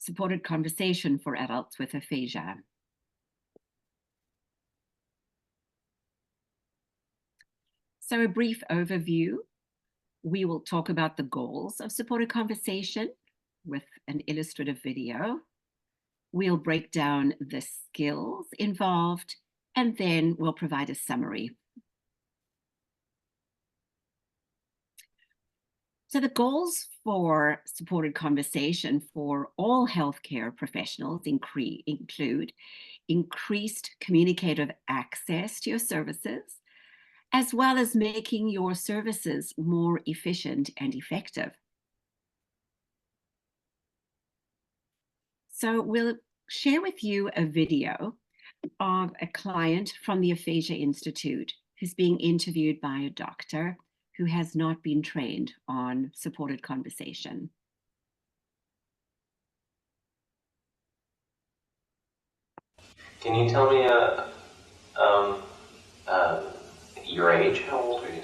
supported conversation for adults with aphasia. So a brief overview. We will talk about the goals of supported conversation with an illustrative video. We'll break down the skills involved, and then we'll provide a summary. So the goals for supported conversation for all healthcare professionals include increased communicative access to your services, as well as making your services more efficient and effective. So we'll share with you a video of a client from the Aphasia Institute who's being interviewed by a doctor who has not been trained on supported conversation. Can you tell me your age? How old are you?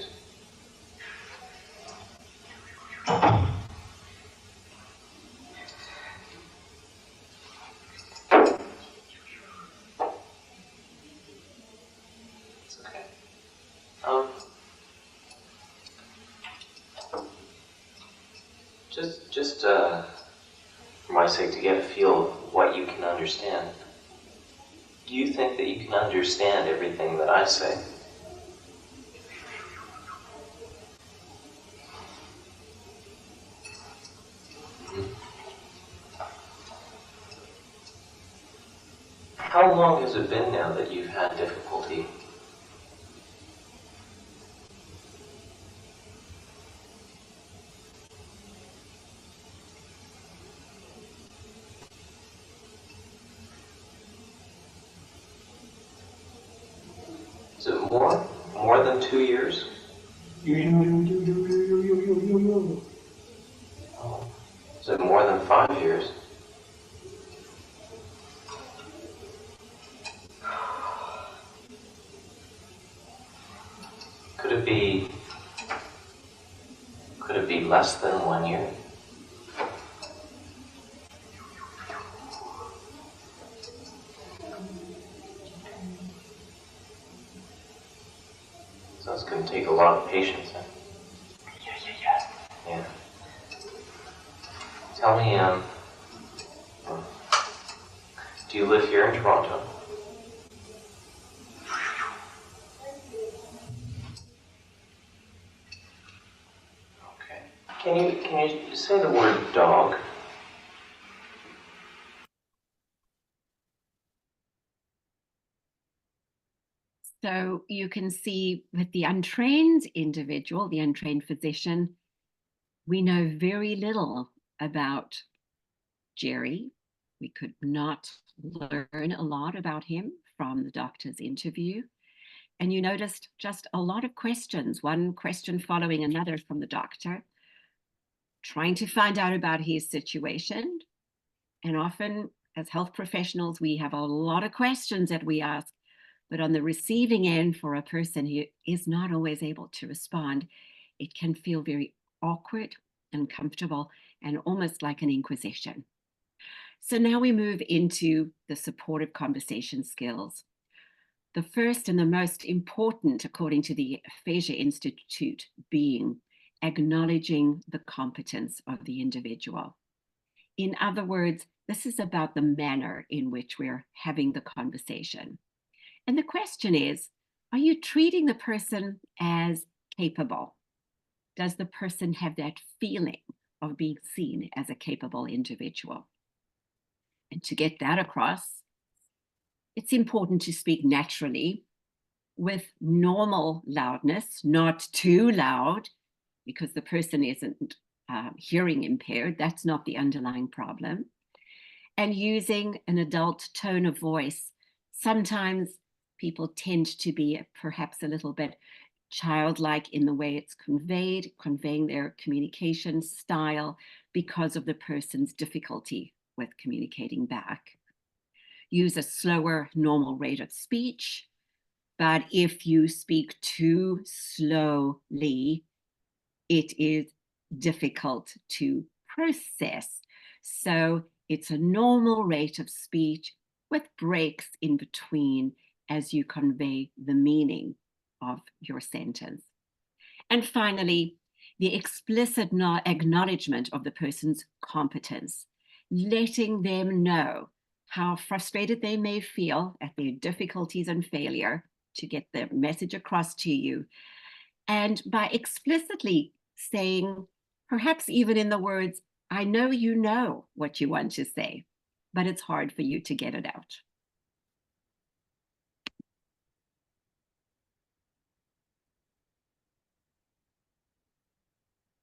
It's okay. Just for my sake, to get a feel of what you can understand. Do you think that you can understand everything that I say? How long has it been now that you've had difficulty? Is it more than 2 years? Oh. Is it more than 5 years? Could it be less than 1 year? So it's going to take a lot of patience. Huh? Yeah. Tell me, do you live here in Toronto? Okay. Can you say the word dog? So you can see with the untrained individual, the untrained physician, we know very little about Gerry. We could not learn a lot about him from the doctor's interview. And you noticed just a lot of questions, one question following another from the doctor, trying to find out about his situation. And often, as health professionals, we have a lot of questions that we ask, but on the receiving end, for a person who is not always able to respond, it can feel very awkward, uncomfortable, and almost like an inquisition. So now we move into the supportive conversation skills. The first and the most important, according to the Aphasia Institute, being acknowledging the competence of the individual. In other words, this is about the manner in which we're having the conversation. And the question is, are you treating the person as capable? Does the person have that feeling of being seen as a capable individual? And to get that across, it's important to speak naturally with normal loudness, not too loud, because the person isn't hearing impaired. That's not the underlying problem. And using an adult tone of voice. Sometimes people tend to be perhaps a little bit childlike in the way it's conveying their communication style because of the person's difficulty with communicating back. Use a slower, normal rate of speech, but if you speak too slowly, it is difficult to process. So It's a normal rate of speech with breaks in between as you convey the meaning of your sentence. And finally, the explicit acknowledgement of the person's competence, letting them know how frustrated they may feel at their difficulties and failure to get the message across to you. And by explicitly saying, perhaps even in the words, I know you know what you want to say, but it's hard for you to get it out.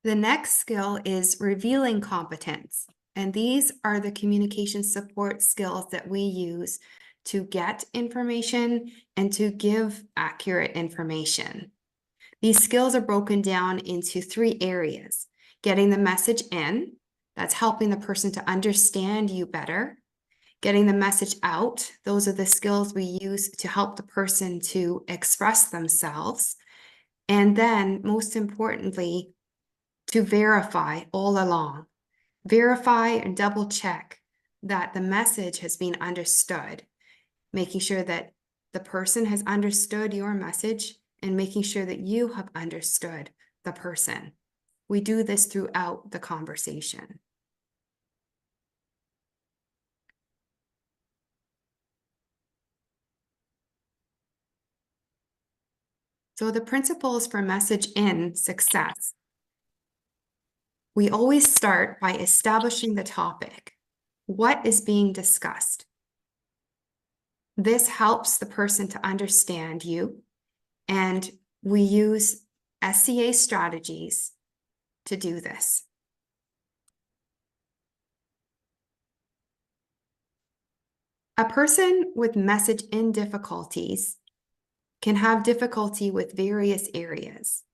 The next skill is revealing competence. And these are the communication support skills that we use to get information and to give accurate information. These skills are broken down into 3 areas: getting the message in, that's helping the person to understand you better; getting the message out, those are the skills we use to help the person to express themselves; and then, most importantly, to verify all along. Verify and double check that the message has been understood, making sure that the person has understood your message and making sure that you have understood the person. We do this throughout the conversation. So the principles for message in success. We always start by establishing the topic. What is being discussed? This helps the person to understand you, and we use SCA strategies to do this. A person with message in difficulties can have difficulty with various areas.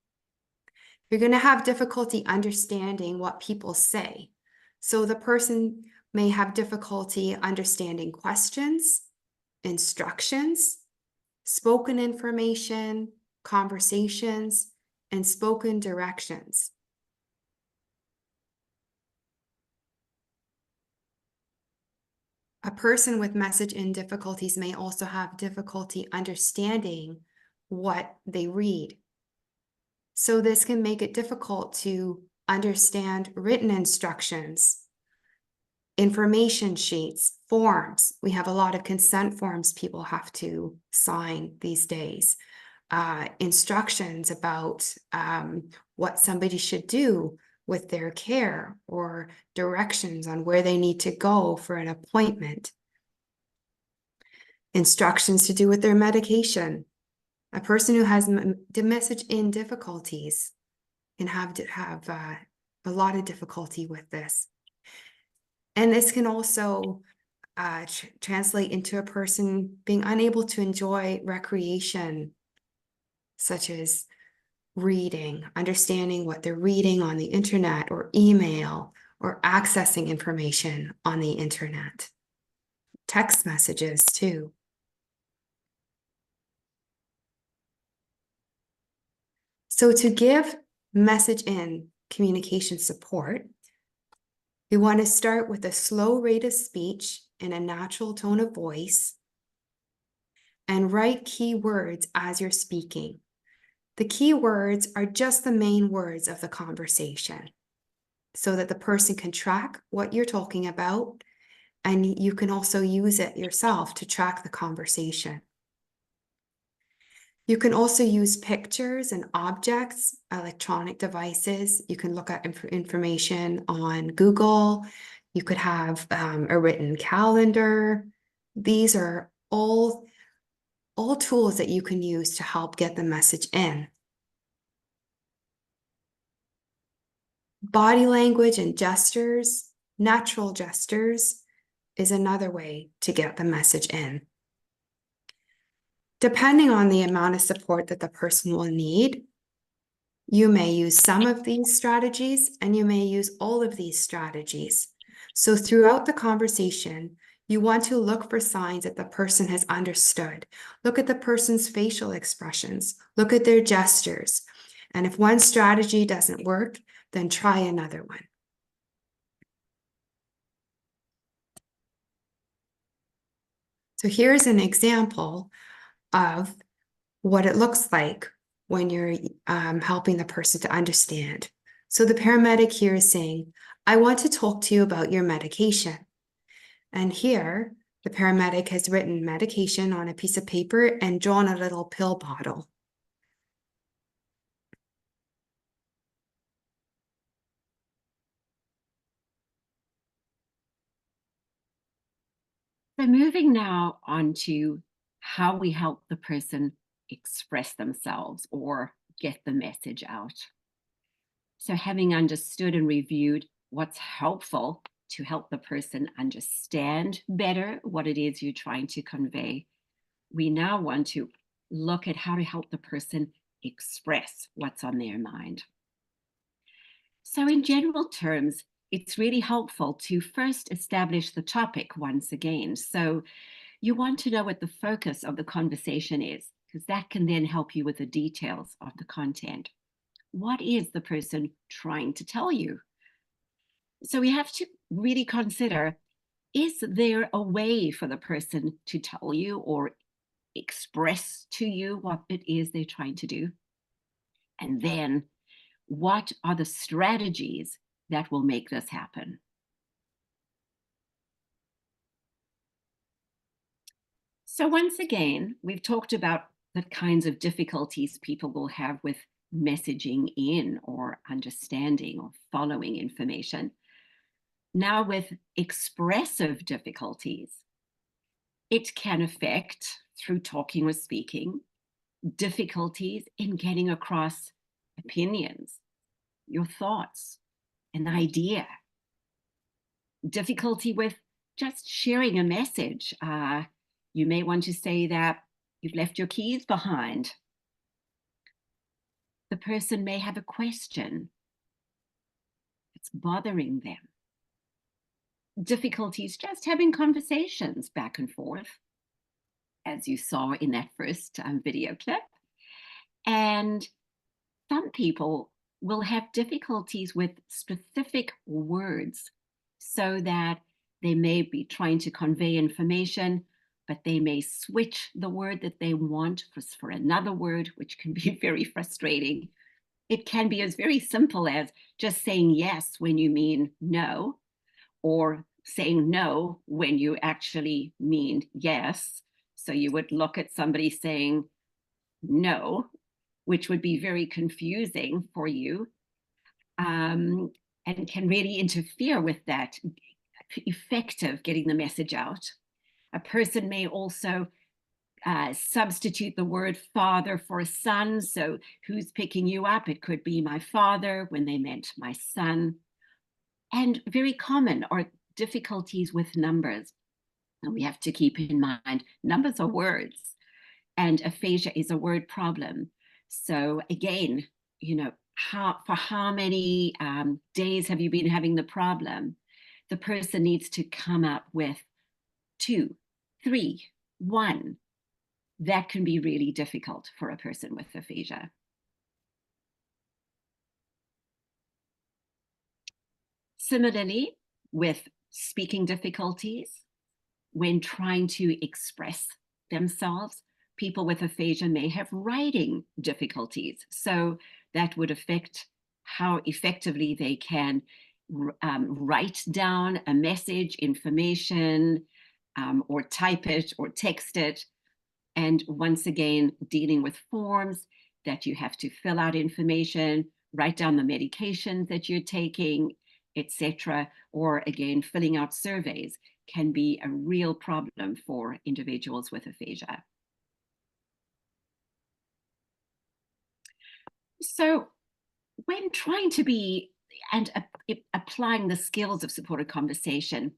You're going to have difficulty understanding what people say. So the person may have difficulty understanding questions, instructions, spoken information, conversations, and spoken directions. A person with message in difficulties may also have difficulty understanding what they read. So this can make it difficult to understand written instructions, information sheets, forms. We have a lot of consent forms people have to sign these days. Instructions about what somebody should do with their care, or directions on where they need to go for an appointment. Instructions to do with their medication. A person who has message in difficulties can have a lot of difficulty with this. And this can also translate into a person being unable to enjoy recreation, such as reading, understanding what they're reading on the internet or email, or accessing information on the internet. Text messages too. So to give message in communication support, we want to start with a slow rate of speech in a natural tone of voice, and write key words as you're speaking. The key words are just the main words of the conversation, so that the person can track what you're talking about, and you can also use it yourself to track the conversation. You can also use pictures and objects, electronic devices. You can look at information on Google. You could have a written calendar. These are all tools that you can use to help get the message in. Body language and gestures, natural gestures, is another way to get the message in. Depending on the amount of support that the person will need, you may use some of these strategies and you may use all of these strategies. So throughout the conversation, you want to look for signs that the person has understood. Look at the person's facial expressions. Look at their gestures. And if one strategy doesn't work, then try another one. So here's an example of what it looks like when you're helping the person to understand. So the paramedic here is saying, I want to talk to you about your medication. And here, the paramedic has written medication on a piece of paper and drawn a little pill bottle. So moving now on to how we help the person express themselves or get the message out. So having understood and reviewed what's helpful to help the person understand better what it is you're trying to convey, we now want to look at how to help the person express what's on their mind. So in general terms, it's really helpful to first establish the topic once again. So you want to know what the focus of the conversation is, because that can then help you with the details of the content. What is the person trying to tell you? So we have to really consider, is there a way for the person to tell you or express to you what it is they're trying to do? And then what are the strategies that will make this happen? So once again, we've talked about the kinds of difficulties people will have with messaging in or understanding or following information. Now with expressive difficulties, it can affect, through talking or speaking, difficulties in getting across opinions, your thoughts, an idea, difficulty with just sharing a message. You may want to say that you've left your keys behind. The person may have a question that's bothering them. Difficulties just having conversations back and forth, as you saw in that first video clip. And some people will have difficulties with specific words, so that they may be trying to convey information, but they may switch the word that they want for another word, which can be very frustrating. It can be as very simple as just saying yes when you mean no, or saying no when you actually mean yes. So you would look at somebody saying no, which would be very confusing for you, and can really interfere with that effective getting the message out. A person may also substitute the word father for son. So who's picking you up? It could be my father when they meant my son. And very common are difficulties with numbers. And we have to keep in mind, numbers are words, and aphasia is a word problem. So again, for how many days have you been having the problem? The person needs to come up with 2, 3, 1. That can be really difficult for a person with aphasia. Similarly, with speaking difficulties, when trying to express themselves, people with aphasia may have writing difficulties. So that would affect how effectively they can write down a message, information, or type it or text it. And once again, dealing with forms that you have to fill out information, write down the medications that you're taking, etc. Or again, filling out surveys can be a real problem for individuals with aphasia. So when trying to be and applying the skills of supported conversation,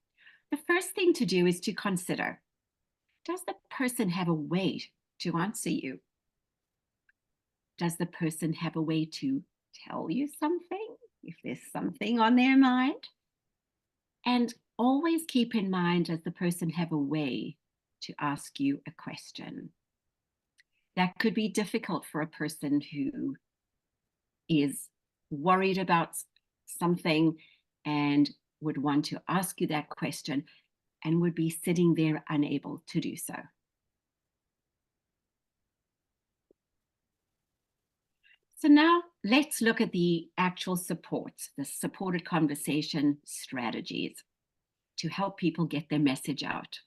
the first thing to do is to consider, does the person have a way to answer you? Does the person have a way to tell you something, if there's something on their mind? And always keep in mind, does the person have a way to ask you a question? That could be difficult for a person who is worried about something and would want to ask you that question. and would be sitting there unable to do so. So now let's look at the actual supports, the supported conversation strategies to help people get their message out.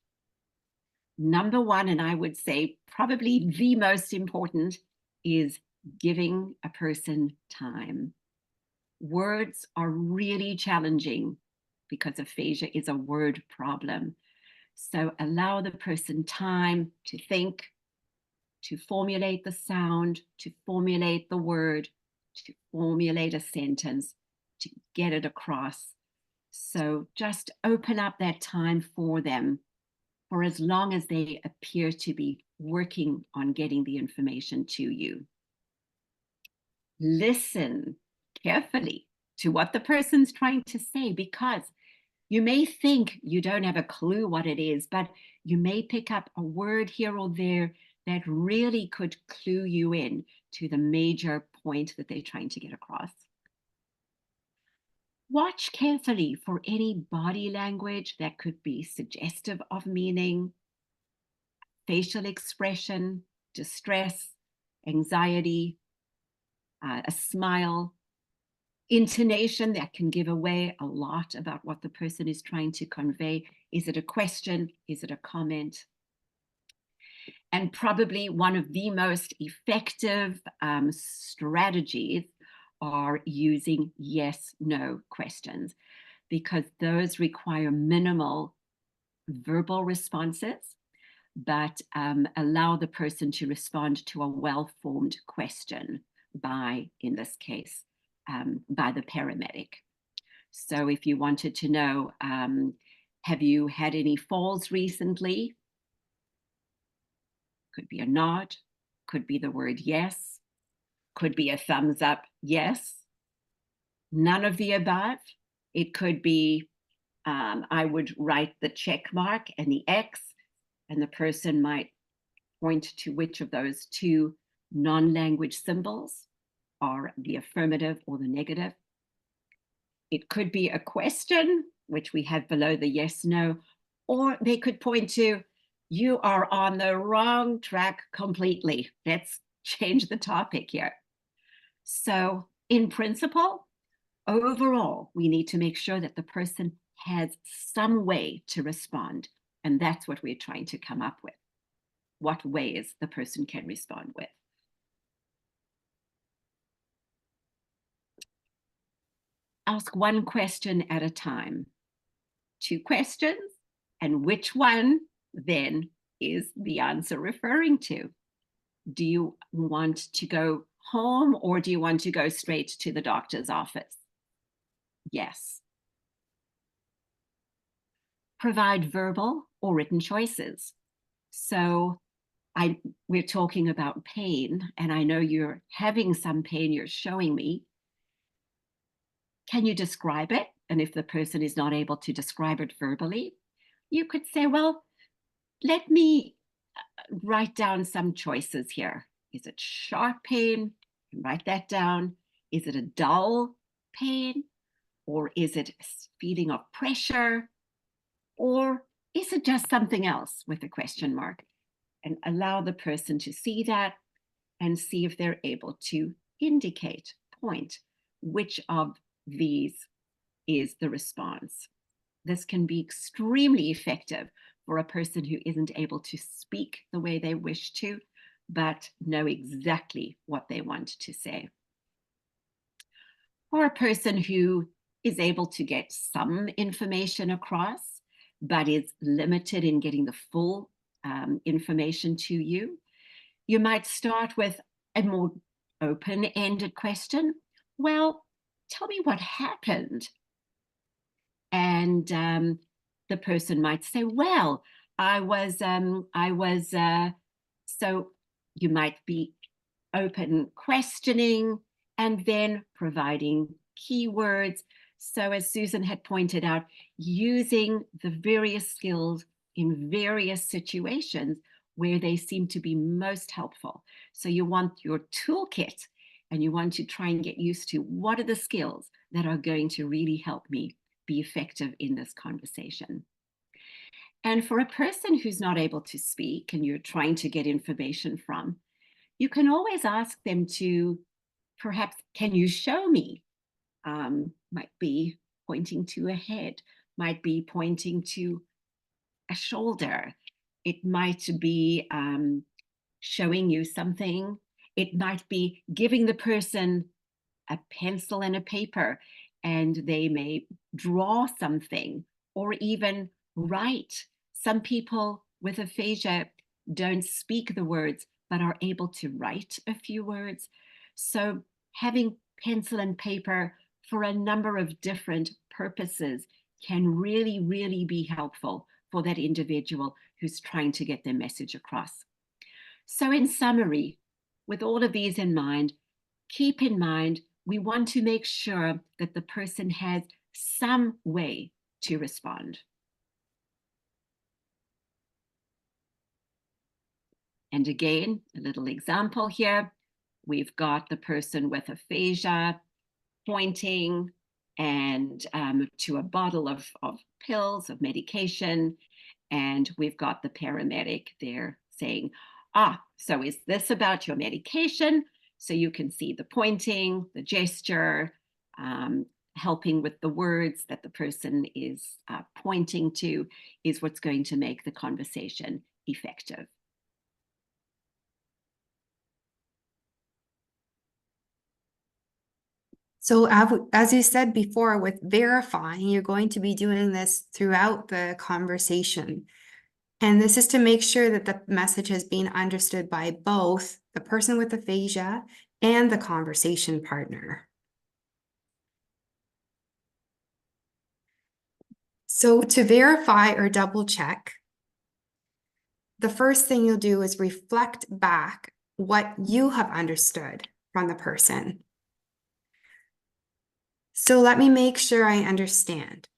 Number one, and I would say probably the most important, is giving a person time. Words are really challenging because aphasia is a word problem. So allow the person time to think, to formulate the sound, to formulate the word, to formulate a sentence, to get it across. So just open up that time for them for as long as they appear to be working on getting the information to you. Listen carefully to what the person's trying to say, because you may think you don't have a clue what it is, but you may pick up a word here or there that really could clue you in to the major point that they're trying to get across. Watch carefully for any body language that could be suggestive of meaning, facial expression, distress, anxiety, a smile, intonation that can give away a lot about what the person is trying to convey. Is it a question? Is it a comment? And probably one of the most effective strategies are using yes/no questions, because those require minimal verbal responses, but allow the person to respond to a well-formed question by, in this case, by the paramedic. So if you wanted to know, have you had any falls recently? Could be a nod, could be the word yes, could be a thumbs up, yes. None of the above. It could be, I would write the check mark and the X, and the person might point to which of those two non-language symbols are the affirmative or the negative. It could be a question, which we have below the yes/no, or they could point to, you are on the wrong track completely. Let's change the topic here. So in principle, overall, we need to make sure that the person has some way to respond. And that's what we're trying to come up with. What ways the person can respond with. Ask one question at a time. 2 questions, and which one then is the answer referring to? Do you want to go home, or do you want to go straight to the doctor's office? Yes. Provide verbal or written choices. So we're talking about pain, and I know you're having some pain you're showing me. Can you describe it? And if the person is not able to describe it verbally, you could say, well, let me write down some choices here. Is it sharp pain? Write that down. Is it a dull pain? Or is it a feeling of pressure? Or is it just something else with a question mark? And allow the person to see that and see if they're able to indicate, point, which of these is the response. This can be extremely effective for a person who isn't able to speak the way they wish to, but know exactly what they want to say. For a person who is able to get some information across, but is limited in getting the full information to you, you might start with a more open-ended question. Well, tell me what happened. And the person might say, well, so you might be open questioning and then providing keywords. So as Susan had pointed out, using the various skills in various situations where they seem to be most helpful. So you want your toolkit, and you want to try and get used to what are the skills that are going to really help me be effective in this conversation. And for a person who's not able to speak and you're trying to get information from, you can always ask them to perhaps, can you show me? Might be pointing to a head, might be pointing to a shoulder. It might be showing you something. It might be giving the person a pencil and a paper, and they may draw something or even write. Some people with aphasia don't speak the words, but are able to write a few words. So having pencil and paper for a number of different purposes can really, really be helpful for that individual who's trying to get their message across. So in summary, with all of these in mind, keep in mind, we want to make sure that the person has some way to respond. And again, a little example here. We've got the person with aphasia pointing and to a bottle of pills, of medication. And we've got the paramedic there saying, so is this about your medication? So you can see the pointing, the gesture, helping with the words that the person is pointing to is what's going to make the conversation effective. So as you said before, with verifying, you're going to be doing this throughout the conversation. And this is to make sure that the message has been understood by both the person with aphasia and the conversation partner. So to verify or double check, the first thing you'll do is reflect back what you have understood from the person. So let me make sure I understand.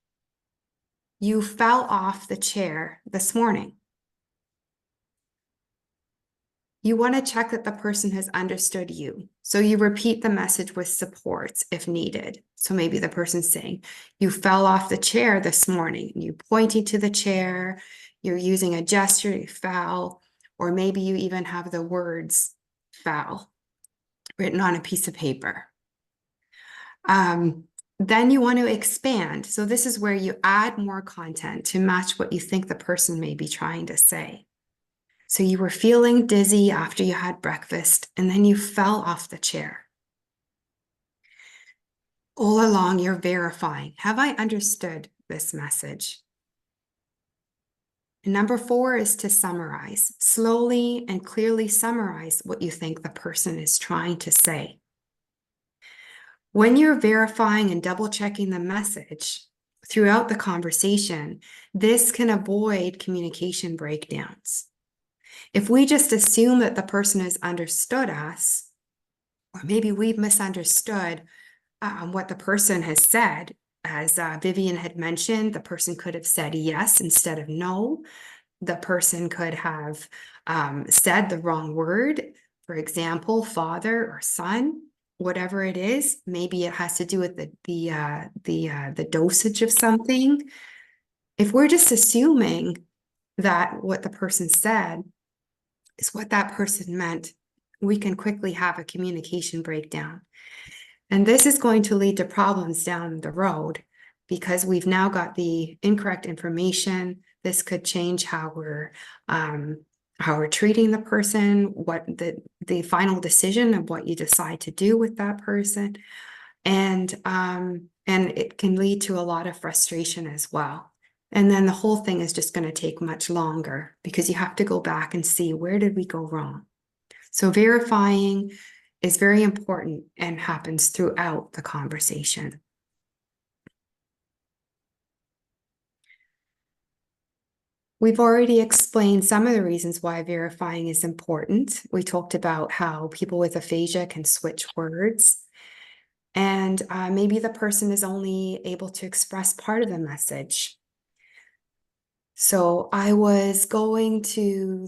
You fell off the chair this morning. You want to check that the person has understood you. So you repeat the message with supports if needed. So maybe the person's saying, you fell off the chair this morning. You're pointing to the chair. You're using a gesture, you fell. Or maybe you even have the words fell written on a piece of paper. Then you want to expand. So this is where you add more content to match what you think the person may be trying to say. So you were feeling dizzy after you had breakfast, and then you fell off the chair. All along, you're verifying. Have I understood this message? And number 4 is to summarize. Slowly and clearly summarize what you think the person is trying to say. When you're verifying and double checking the message throughout the conversation, this can avoid communication breakdowns. If we just assume that the person has understood us, or maybe we've misunderstood what the person has said, as Vivian had mentioned, the person could have said yes instead of no. The person could have said the wrong word, for example, father or son. Whatever it is, maybe it has to do with the dosage of something. If we're just assuming that what the person said is what that person meant, we can quickly have a communication breakdown. And this is going to lead to problems down the road because we've now got the incorrect information. This could change how we're treating the person, what the final decision of what you decide to do with that person. And it can lead to a lot of frustration as well. And then the whole thing is just going to take much longer because you have to go back and see, where did we go wrong? So verifying is very important and happens throughout the conversation. We've already explained some of the reasons why verifying is important. We talked about how people with aphasia can switch words. And maybe the person is only able to express part of the message. So I was going to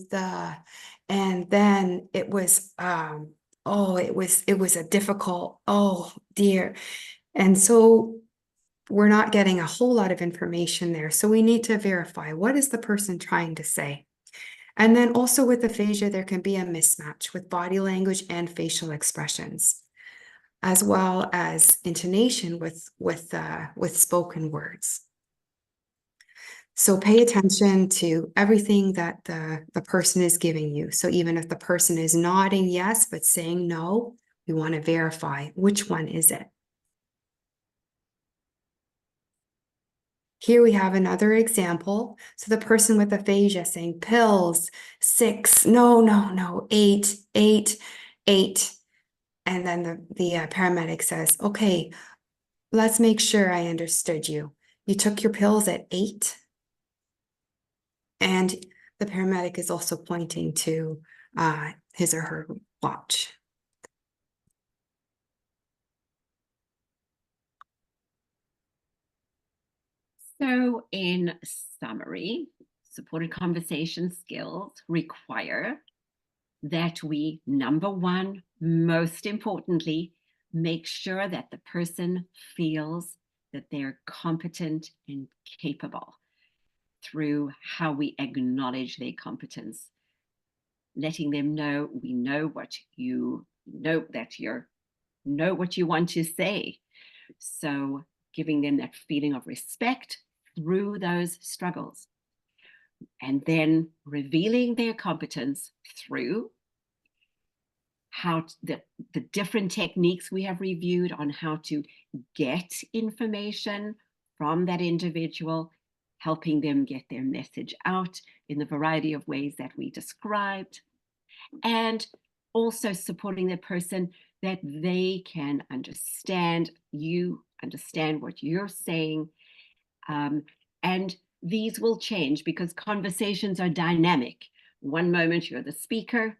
and then it was, it was a difficult, oh dear. And so we're not getting a whole lot of information there. So we need to verify, what is the person trying to say? And then also with aphasia, there can be a mismatch with body language and facial expressions, as well as intonation with spoken words. So pay attention to everything that the person is giving you. So even if the person is nodding yes, but saying no, we want to verify which one is it. Here we have another example. So the person with aphasia saying pills, 6, no, 8, 8, 8. And then the paramedic says, okay, let's make sure I understood you. You took your pills at 8? And the paramedic is also pointing to his or her watch. So in summary, supported conversation skills require that we, number one, most importantly, make sure that the person feels that they're competent and capable through how we acknowledge their competence, letting them know we know what you know, that you know what you want to say. So giving them that feeling of respect through those struggles, and then revealing their competence through how the different techniques we have reviewed on how to get information from that individual, helping them get their message out in the variety of ways that we described, and also supporting the person that they can understand you, understand what you're saying. And these will change because conversations are dynamic. One moment you're the speaker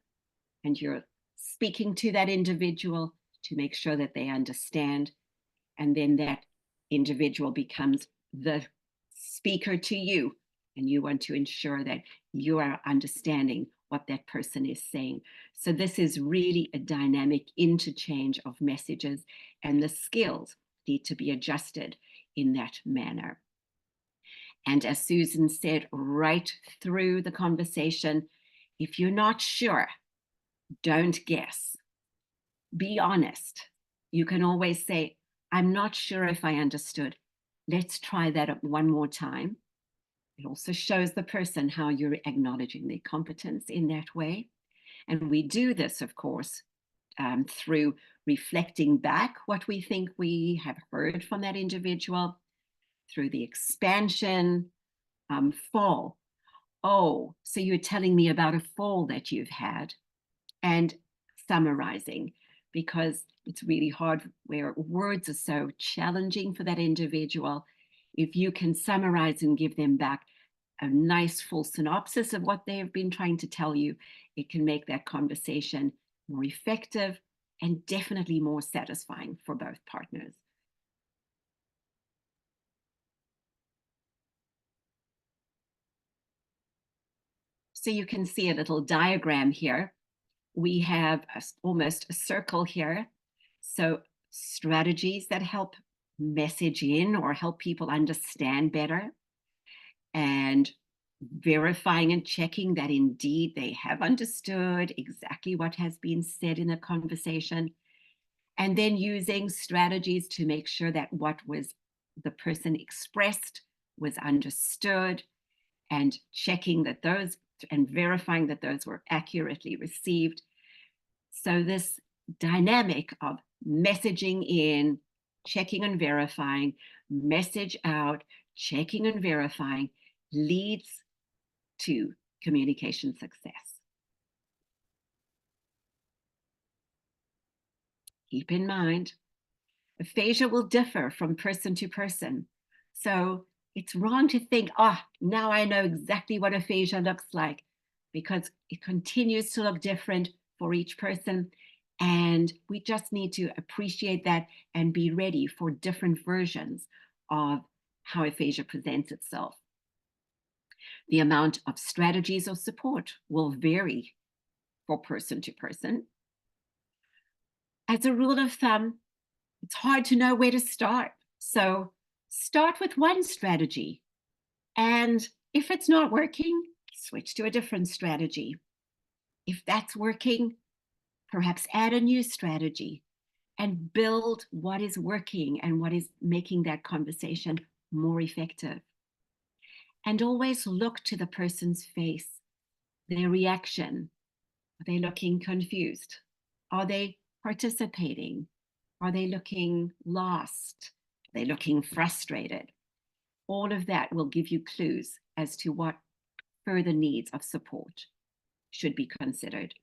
and you're speaking to that individual to make sure that they understand. And then that individual becomes the speaker to you. And you want to ensure that you are understanding what that person is saying. So this is really a dynamic interchange of messages, and the skills need to be adjusted in that manner. And as Susan said, right through the conversation, if you're not sure, don't guess. Be honest. You can always say, I'm not sure if I understood. Let's try that one more time. It also shows the person how you're acknowledging their competence in that way. And we do this, of course, through reflecting back what we think we have heard from that individual, through the expansion, fall. Oh, so you're telling me about a fall that you've had, and summarizing, because it's really hard where words are so challenging for that individual. If you can summarize and give them back a nice full synopsis of what they have been trying to tell you, it can make that conversation more effective and definitely more satisfying for both partners. So you can see a little diagram here. We have almost a circle here. So strategies that help message in or help people understand better, and verifying and checking that indeed they have understood exactly what has been said in the conversation, and then using strategies to make sure that what was the person expressed was understood, and checking that those and verifying that those were accurately received. So this dynamic of messaging in, checking and verifying, message out, checking and verifying leads to communication success. Keep in mind, aphasia will differ from person to person. So it's wrong to think, now I know exactly what aphasia looks like, because it continues to look different for each person. And we just need to appreciate that and be ready for different versions of how aphasia presents itself. The amount of strategies or support will vary for person to person. As a rule of thumb, it's hard to know where to start. So Start with one strategy, and if it's not working, switch to a different strategy. If that's working, perhaps add a new strategy and build what is working and what is making that conversation more effective. And always look to the person's face, their reaction. Are they looking confused? Are they participating? Are they looking lost? Are they looking frustrated? All of that will give you clues as to what further needs of support should be considered.